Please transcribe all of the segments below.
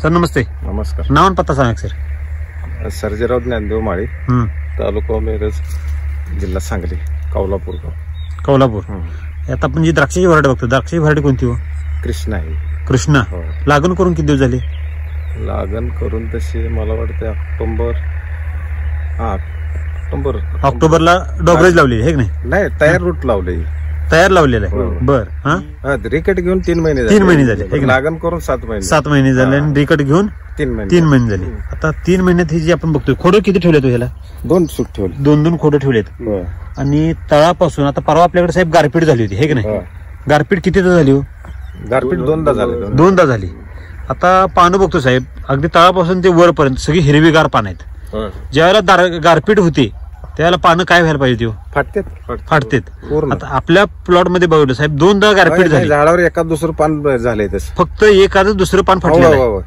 Sir नमस्ते. नमस्कार. नाव आणि पत्ता सांगा सर. सर्जेराव ज्ञानदेव माळी, तालुका मिरज, जिल्हा सांगली, कौलापूर. आता आपण जी द्राक्षाची व्हरायटी बघतो, द्राक्षाची व्हरायटी कोणती हो? कृष्णा आहे. कृष्णा. लागण करून किती दिवस झाले? लागण करून तशी मला वाटते ऑक्टोबरला डॉगरेज लावली आहे की नाही? तयार रूट लावले, तयार लावलेलं आहे. बर. रिकट घेऊन 3 महिने 3 महिने झाले. लागण करून 7 महिने झाले आणि रिकट घेऊन 3 महिने झाले. आता 3 महिन्यात ही जी आपण बघतोय, खोडं किती ठेवले तो ह्याला? 2 सूट ठेवले. 2 खोडं ठेवलेत. आणि तळापासून आता परवा आपल्याकडे साहेब गारपीट झाली होती हे की नाही? गारपीट कितीदा झाली हो? गारपीट 2दा झाली. 2दा झाली. आता पानं बघतो साहेब, अगदी तळापासून ते वरपर्यंत सगळी हिरवीगार पानं आहेत. ज्यावेळेला गारपीट होते त्यावेळेला पानं काय व्हायला पाहिजे? फाटतेत. आता आपल्या प्लॉट मध्ये बघितलं साहेब 2दा गारपीट झाली. झाडावर एखाद दुसरं पान झालंय, फक्त एखादं दुसरं पान फाटलेलं आहे.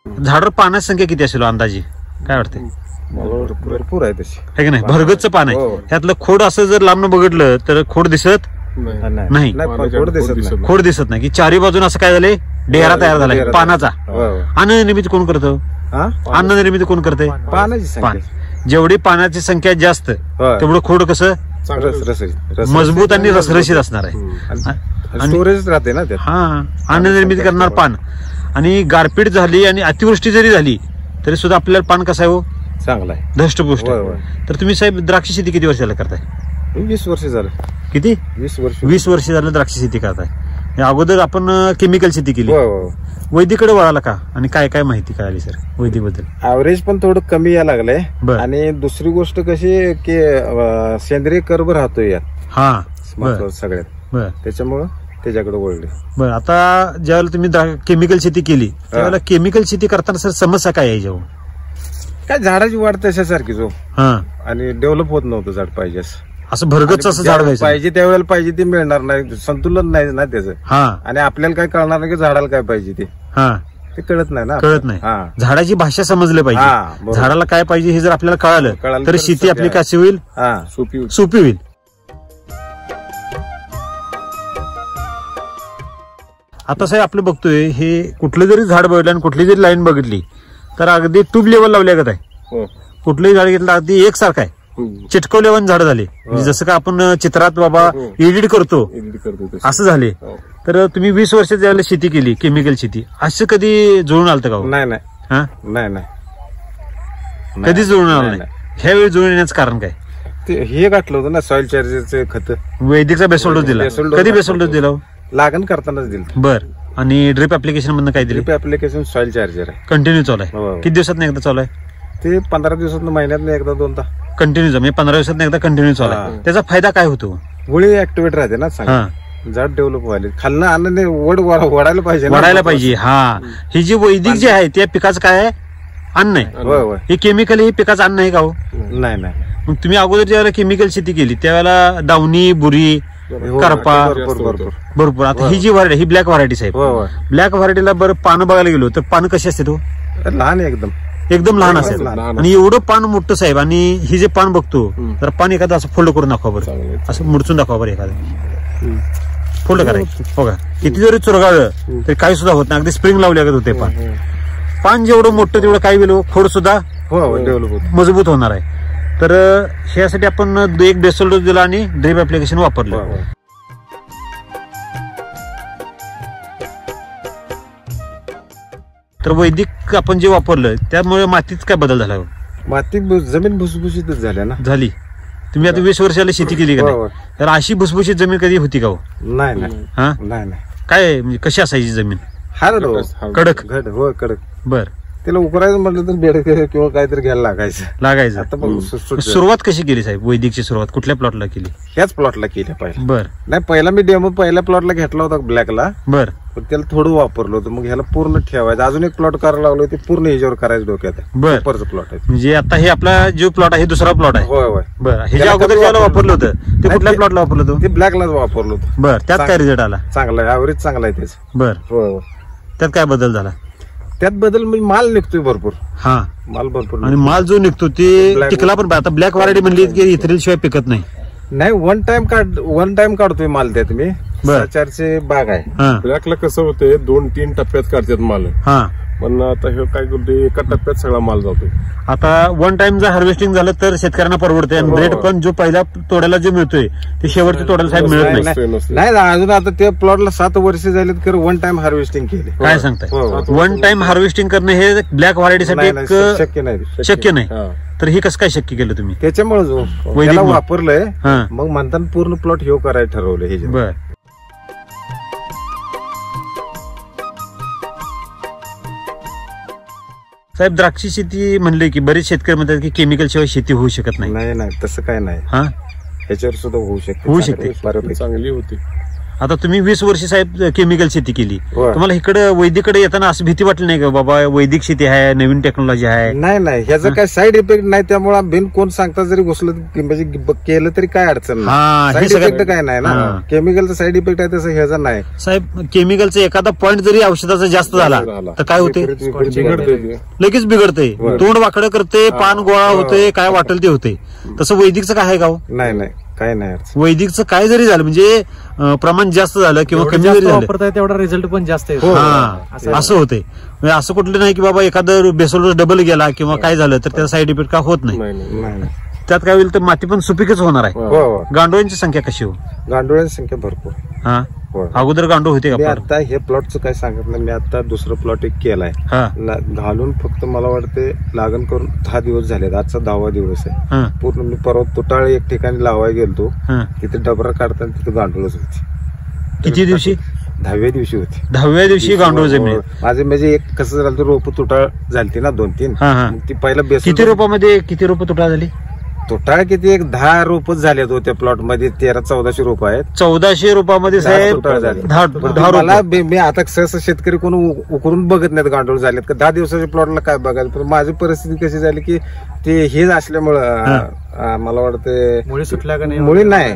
झाडावर पानाची संख्या किती असेल अंदाजे काय वाटते? भरपूर आहे तशी है की नाही? भरगतचं पान आहे. ह्यातलं खोड असं जर लांब बघितलं तर खोड दिसत नाही. खोड दिसत नाही की चारी बाजून असं काय झालंय, डेरा तयार झालाय पानाचा. अन्न निर्मिती कोण करतं? अन्न निर्मिती कोण करते? पान. जेवढी पानाची संख्या जास्त तेवढं खोड कसं मजबूत आणि रसरशीत असणार आहे. स्टोरेज राहते ना. अन्न निर्मिती करणार पान. आणि गारपीट झाली आणि अतिवृष्टी जरी झाली तरी सुद्धा आपल्याला पान कसं आहे हो? चांगला आहे, धष्टपुष्ट. तर तुम्ही साहेब द्राक्ष शेती किती वर्षाला करताय? 20 वर्ष झालं. किती? 20 वर्ष झालं द्राक्ष शेती करताय. अगोदर आपण केमिकल शेती केली, वैदिकडे वळाला का? आणि काय काय माहिती कळाली सर वैदिक बद्दल? ऍव्हरेज पण थोडं कमी यायला लागलंय. आणि दुसरी गोष्ट कशी की सेंद्रिय कर्ब राहतोय यात सगळ्यात, त्याच्यामुळं त्याच्याकडे वळले. बरं. आता ज्यावेळेला तुम्ही केमिकल शेती केली त्यावेळेला केमिकल शेती करताना सर समस्या काय आहे? जेव्हा काय झाडाची वाढ तशासारखीच हो, आणि डेव्हलप होत नव्हतं झाड पाहिजे असं भरगच असं झाड पाहिजे त्यावेळेला पाहिजे ते मिळणार नाही, संतुलन नाही ना त्याचं. आणि आपल्याला काय कळणार नाही की झाडाला काय पाहिजे ते कळत नाही ना. कळत नाही. झाडाची भाषा समजली पाहिजे. झाडाला काय पाहिजे हे जर आपल्याला कळालं तर शेती आपली कशी होईल? सोपी होईल. आता साहेब आपलं बघतोय हे कुठलं जरी झाड बघितलं आणि कुठली जरी लाईन बघितली तर अगदी ट्यूब लेवल लावल्या गत आहे. कुठलंही झाड घेतलं अगदी एकसारखं आहे, चिटकवल्यावर झाड झाले. जसं का आपण चित्रात बाबा एडिट करतो असं झाले. तर तुम्ही 20 वर्ष ज्यावेळेला शेती केली केमिकल शेती, असं कधी जुळून आलं का? नाही, कधीच जुळून आलं नाही. ह्यावेळी जुळून येण्याचं कारण काय? हे घातलं होतं ना सॉइल चार्जरचे खत. वैदिकचा बेसोल डोस दिला. कधी बेसोल डोस दिला? लागण करतानाच दिलं. बर. आणि ड्रिप ऍप्लिकेशन मधून काय दिलं? ड्रिप ऍप्लिकेशन सॉइल चार्जर आहे, कंटिन्यू चालू आहे. किती दिवसात एकदा चालू आहे? ते 15 दिवसात महिन्यात एकदा 2दा कंटिन्यू. म्हणजे 15 दिवसात एकदा कंटिन्यू चालू आहे. त्याचा फायदा काय होतो? मुळी ऍक्टिव्हेट राहते ना, झाड डेव्हलप व्हायला. खालनं अन्नाने वडायला पाहिजे. ही जी वैदिक जे आहे त्या पिकाचं काय आहे? अन्न आहे. हे केमिकल हे पिकाचं अन्न आहे का हो? नाही. मग तुम्ही अगोदर ज्यावेळेला केमिकल शेती केली त्यावेळेला दावणी, बुरी, करपा भरपूर. आता ही जी व्हरायटी ही ब्लॅक व्हरायटी साहेब, ब्लॅक व्हरायटीला बरं पानं बघायला गेलो तर पानं कशी असते? तो लहान एकदम लहान असेल. आणि एवढं पान मोठं साहेब. आणि ही जे पान बघतो तर पान एखादं असं फोल्ड करून दाखवा बरं, असं मुडचून दाखवा बरं, एखादं फोल्ड करायचं. हो का? किती जरी चुरगाळलं तरी काही सुद्धा होत नाही, अगदी स्प्रिंग लावल्या होते. पान जेवढं मोठं तेवढं काय होईल? खोड सुद्धा मजबूत होणार आहे. तर ह्यासाठी आपण एक बेसल डोस दिला आणि ड्रिप ऍप्लिकेशन वापरलं. तर वैदिक आपण जे वापरलं त्यामुळे मातीत काय बदल झाला? माती जमीन भुसभुशीतच झाल्या ना. झाली. तुम्ही आता 20 वर्षाला शेती केली का? तर अशी भुसभुशीत जमीन कधी होती का हो? नाही. काय म्हणजे कशी असायची जमीन? कडक. बर. त्याला उकरायचं म्हटलं तर बेड किंवा काहीतरी घ्यायला लागायचं. आता सुरुवात कशी केली साहेब वैदिकची? सुरुवात कुठल्या प्लॉटला केली? ह्याच प्लॉटला केली पाहिजे. बर. नाही, पहिला मी डेमो पहिल्या प्लॉटला घेतला होता ब्लॅकला. बर. पण त्याला थोडं वापरलं होतं. मग ह्याला पूर्ण ठेवायचं. अजून एक प्लॉट करायला लागलो, ते पूर्ण ह्याच्यावर करायचं डोक्यात. बर. प्लॉट आहे म्हणजे आता हे आपला जो प्लॉट आहे दुसरा प्लॉट आहे. होय. बरं. ह्याच्या अगोदर ज्याला वापरलं होतं ते कुठल्या प्लॉटला वापरलं होतं? ते ब्लॅकलाच वापरलं होतं. बरं. त्यात काय रिझल्ट आला? चांगला आहे, ऍव्हरेज चांगला आहे त्याच. बर. त्यात काय बदल झाला? त्यात बदल म्हणजे माल निघतोय भरपूर. माल भरपूर. आणि माल जो निघतो ते टिकला पण. आता ब्लॅक व्हरायटी म्हणली की इथेरिल शिवाय पिकत नाही. नाही वन टाइम काढतोय माल त्यात मी. 4ची बाग आहे. ब्लॅकला कसं होतंय 2-3 टप्प्यात काढतात माल. पण आता हे काय करतोय एका टप्प्यात सगळा माल जातोय. आता वन टाइम जर हार्वेस्टिंग झालं तर शेतकऱ्यांना परवडते आणि रेट पण जो पहिल्या तोड्याला जो मिळतोय ते शेवटच्या तोड्याला साहेब मिळत नाही. अजून आता त्या प्लॉटला 7 वर्ष झालीत तर वन टाइम हार्वेस्टिंग केले. काय सांगताय? वन टाइम हार्वेस्टिंग करणं हे ब्लॅक व्हरायटीसाठी शक्य नाही. तर हे कसं काय शक्य केलं तुम्ही? त्याच्यामुळे वापरलंय मग म्हणताना पूर्ण प्लॉट हे करायला ठरवलं. हे बर साहेब द्राक्षी शेती म्हणले की बरेच शेतकरी म्हणतात की केमिकल शिवाय शेती होऊ शकत नाही. नाही तसं काय नाही. ह्याच्यावर सुद्धा होऊ शकते. चांगली होती. आता तुम्ही 20 वर्ष साहेब केमिकल शेती केली. तुम्हाला इकडे वैदिकडे येताना असं भीती वाटली नाही का बाबा वैदिक शेती आहे नवीन टेक्नॉलॉजी आहे? नाही ह्याचा काय साईड इफेक्ट नाही. त्यामुळे बिन कोण सांगता जरी घुसलं म्हणजे केलं तरी काय अडचण नाही. साईड इफेक्ट काय नाही ना. केमिकलचा साईड इफेक्ट आहे तसं ह्याचा नाही. साहेब केमिकलचा एखादा पॉईंट जरी औषधाचा जास्त झाला तर काय होते? लगेच बिघडते. तोंड वाकडं करते, पान गोळा होते, काय वाटेल ते होते. तसं वैदिकचं काय आहे का? नाही काय नाही. वैदिकचं काय जरी झालं म्हणजे प्रमाण जास्त झालं किंवा कमी जरी झालं तेवढा रिझल्ट पण जास्त असं होते. म्हणजे असं कुठलं नाही की बाबा एखादं बेसोल डबल गेला किंवा काय झालं तर त्याचा साईड इफेक्ट काय होत नाही. त्यात काय होईल तर माती पण सुपीकच होणार आहे. गांडोळ्यांची संख्या कशी हो? गांडोळ्यांची संख्या भरपूर. अगोदर गांडूळ होते का? आता हे प्लॉटचं काय सांगत नाही. मी आता दुसरं प्लॉट एक केलाय घालून फक्त मला वाटते लागण करून 10 दिवस झाले. आजचा 10वा दिवस आहे. पूर्ण मी परवा तुटाळ एक ठिकाणी लावायला गेलतो. तिथे डबरा काढताना तिथे गांडूळच होती. किती दिवशी? 10व्या दिवशी होती. 10व्या दिवशी गांडूळ जमीन माझे म्हणजे एक कसं झालं रोप तुटाळ झाली ना 2-3. ती पहिला बेस. किती रोपामध्ये किती रोप तुटाळ झाली? तुटाळ किती एक 10 रोपच झाले होते प्लॉट मध्ये. 1300-1400 रोप आहेत. 1400 रोपामध्ये साहेब 10 मला मी आता सहसा शेतकरी कोण उकरून बघत नाहीत गांडूळ झालेत का. 10 दिवसाच्या प्लॉटला काय बघायला. पण माझी परिस्थिती कशी झाली की ते हे असल्यामुळं मला वाटतं मुळी सुटल्या का नाही? मुळी नाही.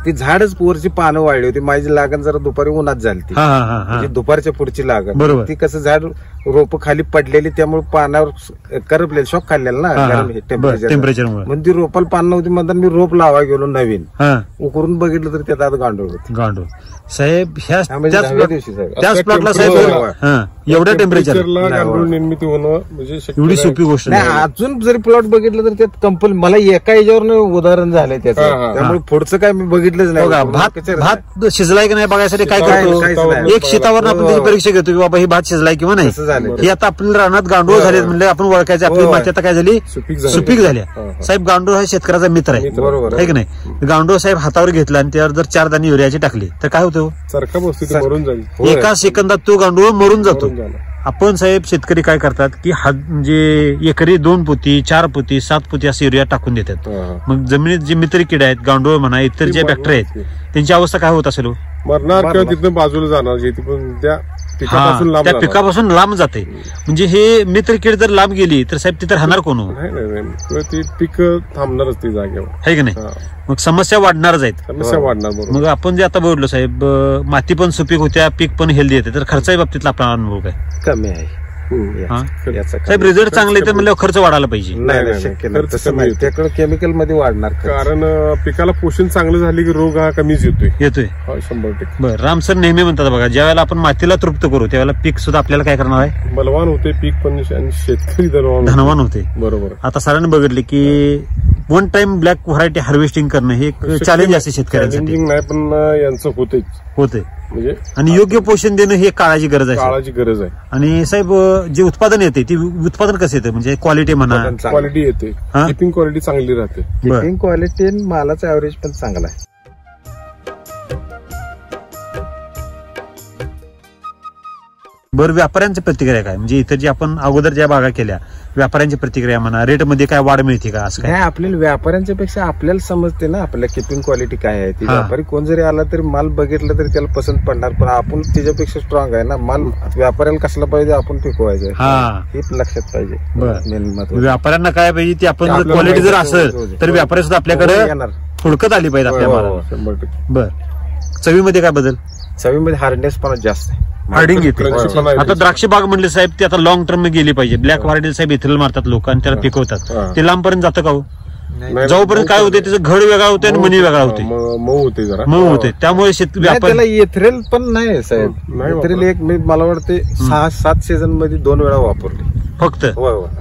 ती झाडच वरची पानं वाढली होती. माझी लागण जरा दुपारी उन्हात झाली. म्हणजे दुपारच्या पुढची लागण. ती कसं झाड रोप खाली पडलेली त्यामुळे पानावर करपलेली शॉक खाल्लेला ना टेम्परेचर. म्हणून ती रोपाला पान नव्हती म्हणतात मी रोप लावा गेलो नवीन. उकरून बघितलं तर त्यात आता गांडूळ होती. गांडूळ साहेब त्याच प्लॉटला साहेब एवढ्या टेम्परेचरला गांडूळ निर्मिती होणं म्हणजे एवढी सोपी गोष्ट नाही. अजून जरी प्लॉट बघितलं तर त्यात कंपनी मला एका याच्यावर उदाहरण झालंय त्याचं. त्यामुळे पुढचं काय मी बघितलंच नाही. भात शिजलाय की नाही बघायसाठी काय करतो एक शेतावर आपण त्याची परीक्षा घेतो की बाबा ही भात शिजलाय किंवा नाही. हे आता आपल्या रानात गांडूळ झाले म्हणजे आपण ओळखायचं आपली माती आता काय झाली सुपीक झाल्या. साहेब गांडूळ हा शेतकऱ्याचा मित्र आहे बरोबर आहे की नाही. गांडूळ साहेब हातावर घेतला आणि त्यावर जर 4 दाणे युरियाची टाकली तर काय होतं? एका सेकंदात तो गांडूळ मरून जातो. आपण साहेब शेतकरी काय करतात की म्हणजे एकरी 2 पोती 4 पोती 7 पोती असं युरिया टाकून देतात. मग जमिनीत जे मित्र किडे आहेत गांडूळ म्हणा इतर जे बॅक्टेरिया आहेत त्यांची अवस्था काय होत असेल? मरणार किंवा तिथून बाजूला जाणार. त्या पिकापासून लांब जाते. म्हणजे हे मित्र कीड जर लांब गेली तर साहेब तिथे राहणार कोण? ती पीक थांबणारच ती जागेवर आहे की नाही. मग समस्या वाढणारच आहेत. समस्या वाढणार. मग आपण जे आता बोललो साहेब माती पण सुपीक होत्या पीक पण हेल्दी येते तर खर्चाच्या बाबतीतला आपला अनुभव काय? कमी आहे साहेब. रिझल्ट चांगले तर म्हणजे खर्च वाढायला पाहिजे. नाही त्याकडे केमिकल मध्ये वाढणार कारण पिकाला पोषण चांगलं झाले की रोग हा कमीच येतोय 100%. बरं राम सर नेहमी म्हणतात बघा ज्यावेळेला आपण मातीला तृप्त करू त्यावेळेला पीक सुद्धा आपल्याला काय करणार आहे? बलवान होते पीक पण आणि शेतकरी धनवान होते. बरोबर. आता सरांनी बघितले की one time black variety harvesting करणं हे चॅलेंज असते शेतकऱ्यांसाठी. नाही पण यांचं होते म्हणजे आणि योग्य पोषण देणं ही काळाची गरज आहे. आणि साहेब जे उत्पादन येते ते उत्पादन कसं येतं म्हणजे क्वालिटी म्हणा क्वालिटी येते. किपिंग क्वालिटी चांगली राहते. किपिंग क्वालिटी मालाचा ऍव्हरेज पण चांगला आहे. बरं व्यापाऱ्यांची प्रतिक्रिया काय म्हणजे इतर जे आपण अगोदर ज्या बागा केल्या व्यापाऱ्यांची प्रतिक्रिया म्हणा रेटमध्ये काय वाढ मिळते का? असं काय आपल्याला व्यापाऱ्यांच्या पेक्षा आपल्याला समजते ना आपल्या किपिंग क्वालिटी काय आहे ती. व्यापारी कोण जरी आला तरी माल बघितलं तरी त्याला पसंत पडणार पण आपण त्याच्यापेक्षा स्ट्रॉंग आहे ना. माल व्यापाऱ्याला कसला पाहिजे आपण पिकवायचं हे लक्षात पाहिजे. बरं व्यापाऱ्यांना काय पाहिजे ती आपण क्वालिटी जर असेल तर व्यापारी सुद्धा आपल्याकडे हुडकत आली पाहिजे आपल्या मालाला. बरं चवीमध्ये काय बदल? चवीमध्ये हार्डनेस पण जास्त आहे. हार्डिंग येते. आता द्राक्ष बाग म्हणले साहेब ते आता लॉंग टर्म गेली पाहिजे. ब्लॅक व्हरायटी साहेब इथेल मारतात लोक आणि त्याला पिकवतात ते लांबपर्यंत जातं का हो? जोपर्यंत काय होते त्याचं घड वेगळा होते आणि मनी वेगळा होते, मऊ होते जरा, मऊ होते. त्यामुळे शेतकरी त्याला इथरेल पण नाही साहेब. इथरेल एक मी मला वाटते 6-7 सीझन मध्ये 2 वेळा वापरले फक्त.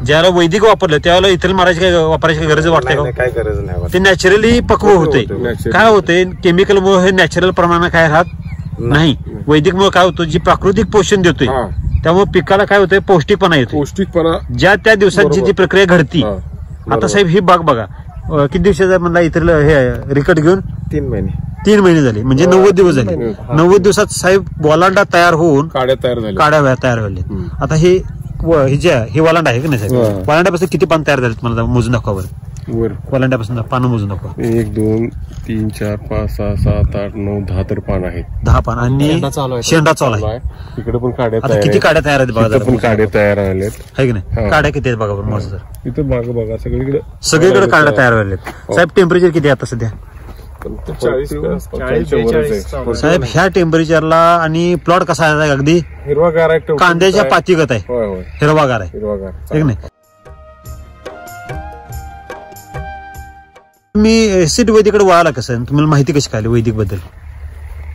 ज्याला वैदिक वापरलं त्यावेळेला इथेल मारायची काय वापरायची काय गरज वाटते का? काय गरज नाही. ते नॅचरली पक्व होते. काय होते केमिकल मुळे हे नॅचरल प्रमाणात काय राहत नाही. वैदिक मुळे काय होतं जी प्राकृतिक पोषण देतोय त्यामुळे पिकाला काय होतंय पौष्टिकपणा येतो. पौष्टिकपणा ज्या त्या दिवसांची जी प्रक्रिया घडती. आता साहेब ही बाग बघा किती दिवसाचा म्हणला इतर हे रिकट घेऊन 3 महिने झाले म्हणजे 90 दिवस झाले. 90 दिवसात साहेब वालांडा तयार होऊन काड्या तयार झाले. आता हे हे वालांडा आहे की नाही साहेब? वालांड्यापासून किती पान तयार झाले तुम्हाला मोजून दाखवा बरं. वालांड्यापासून पानं मोजून दाखवा. 1 2 3 4 5 6 7 8 9 10 तर पान आहेत. 10 पान आणि शेंडा चालू आहे. इकडे पण काड्या आता किती काड्या तयार आहेत बघा. पण काड्या तयार आहेत आहे की नाही? काड्या किती आहेत बघा बरं मोज जर. इथं बघा सगळीकडे काड्या तयार झालेत. साहेब टेम्परेचर किती आता सध्या? 40 साहेब ह्या टेम्परेचरला आणि प्लॉट कसा आहे अगदी हिरवागार आहे, कांद्याच्या पातीगत आहे. हिरवागार आहे हिरवागार की नाही? मी एससीटी वैदिकडे वळाला कसं तुम्हाला माहिती कशी काय वैदिक बद्दल?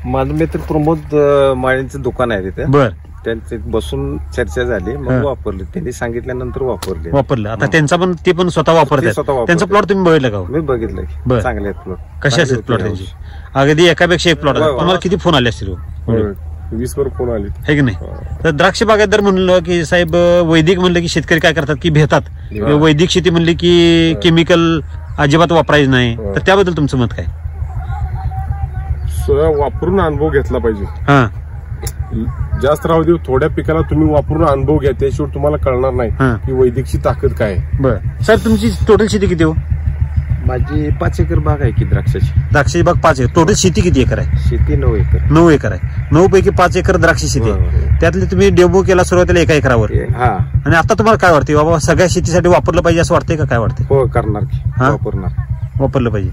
माझं मित्र प्रमोद माळींचं दुकान आहे तिथे. बर. त्यांचे बसून चर्चा झाली मग वापरले. त्यांनी सांगितल्यानंतर वापरलं. आता त्यांचा पण ते पण स्वतः वापरतात. त्यांचा प्लॉट तुम्ही बघितलं का? मी बघितलं. चांगले आहेत प्लॉट. कसे असतात प्लॉट त्यांचे? अगदी एकापेक्षा एक प्लॉट. तुम्हाला किती फोन आले असतील? 20 वर फोन आले आहे की नाही? तर द्राक्ष बागायतदार म्हणलं की साहेब वैदिक म्हणलं की शेतकरी काय करतात की भेतात. वैदिक शेती म्हणली की केमिकल अजिबात वापरायचं नाही. तर त्याबद्दल तुमचं मत काय? वापरून अनुभव घेतला पाहिजे. जास्त राहू दे थोड्या पिकाला तुम्ही वापरून अनुभव घ्या. त्याशिवाय तुम्हाला कळणार नाही की वैदिकची ताकद काय आहे. बरं साहेब तुमची टोटल शेती किती हो? माझी 5 एकर बाग आहे की द्राक्षाची बाग 5 एकर. टोटल शेती किती एकर आहे? शेती 9 एकर. 9 एकर आहे. 9 पैकी 5 एकर द्राक्ष शेती आहे. त्यातले तुम्ही डेमो केला सुरुवातीला 1 एकरावर. आणि आता तुम्हाला काय वाटते बाबा सगळ्या शेतीसाठी वापरलं पाहिजे असं वाटतंय का? काय वाटतंय? हो करणार की वापरलं पाहिजे.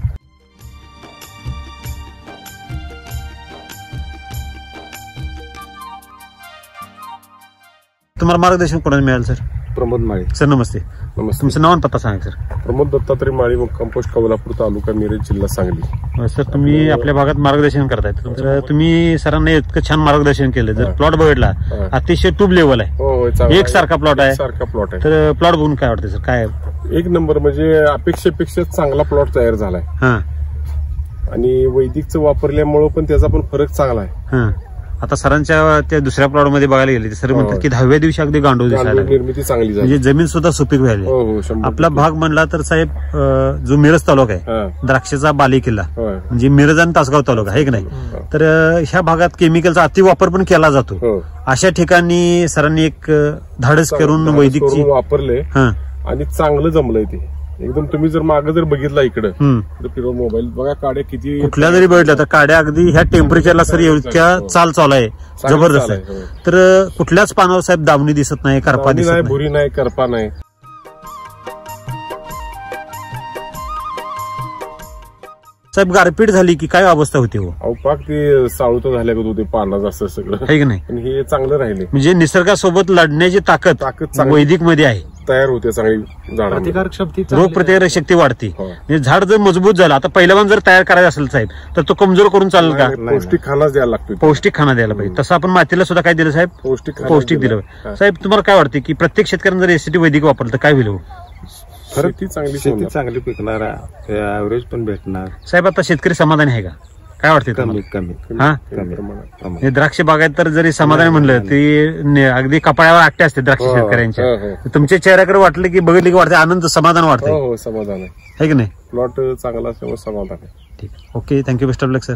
तुम्हाला मार्गदर्शन कोणाला मिळालं सर? प्रमोद माळी सर. नमस्ते. तुमचं नाव आणि पत्ता सांगा सर. प्रमोद दत्तात्रय माळी, मुक्काम पोस्ट कौलापूर, तालुका मिरज, जिल्हा सांगली. सर तुम्ही आपल्या भागात मार्गदर्शन करताय तर तुम्ही सरांना इतकं छान मार्गदर्शन केलं. जर प्लॉट बघितला अतिशय ट्यूब लेवल आहे. एक सारखा प्लॉट आहे. तर प्लॉट बघून काय वाटतं सर? काय 1 नंबर म्हणजे अपेक्षेपेक्षा चांगला प्लॉट तयार झालाय. आणि वैदिकचं वापरल्यामुळे पण त्याचा पण फरक चांगला आहे. आता सरांच्या त्या दुसऱ्या प्लॉट मध्ये बघायला गेले सर म्हणतात की 10व्या दिवशी अगदी गांडूळ दिसायला निर्मिती चांगली झाली. म्हणजे जमीन सुद्धा सुपीक व्हायली. आपला भाग म्हणला तर साहेब जो मिरज तालुका आहे द्राक्षाचा बाली किल्ला म्हणजे मिरज आणि तासगाव तालुका आहे की नाही? तर ह्या भागात केमिकलचा अतिवापर पण केला जातो. अशा ठिकाणी सरांनी एक धाडस करून वैदिकची वापरले आणि चांगलं जमलंय ते एकदम. तुम्ही जर मागे जर बघितला इकडे फिरव मोबाईल बघा काड्या किती कुठल्या जरी बघितल्या तर काड्या अगदी ह्या टेम्परेचरला सर इतक्या चाल चालू आहे जबरदस्त आहे. तर कुठल्याच पानावर साहेब दावणी दिसत नाही, करपा दिसत नाही, भुरी नाही, करपा नाही. साहेब गारपीट झाली की काय अवस्था होती हो? पाक ते साळूत झाल्या होते पानाचं असं सगळं आहे की नाही? पण हे चांगलं राहिले म्हणजे निसर्गासोबत लढण्याची ताकद वैदिक मध्ये आहे. तयार होते चांगली झाड. रोग प्रतिकारक शक्ती वाढते. झाड जर मजबूत झालं आता पहिल्यापासून जर तयार करायचं असेल साहेब तर तो कमजोर करून चालेल का? पौष्टिक खाना द्यायला लागतो. पौष्टिक खाना द्यायला पाहिजे. तसं आपण मातीला सुद्धा काय दिलं साहेब? पौष्टिक दिलं. साहेब तुम्हाला काय वाटतं की प्रत्येक शेतकऱ्यांना जर एसटी वैदिक वापरलं तर काय होईल? शेती चांगली पिकणार, ऍव्हरेज पण भेटणार. साहेब आता शेतकरी समाधानी आहे का? काय वाटते? कमी. द्राक्ष बागायत तर जरी समाधानी म्हणलं ती अगदी कपाळावर आकटे असते द्राक्ष शेतकऱ्यांच्या. तुमच्या चेहऱ्याकडे वाटलं की बघितलं की वाटतं आनंद, समाधान वाटतं. समाधान आहे की नाही? प्लॉट चांगला असल्यामुळे समाधान आहे. ठीक. Okay. Thank you. Best of luck sir.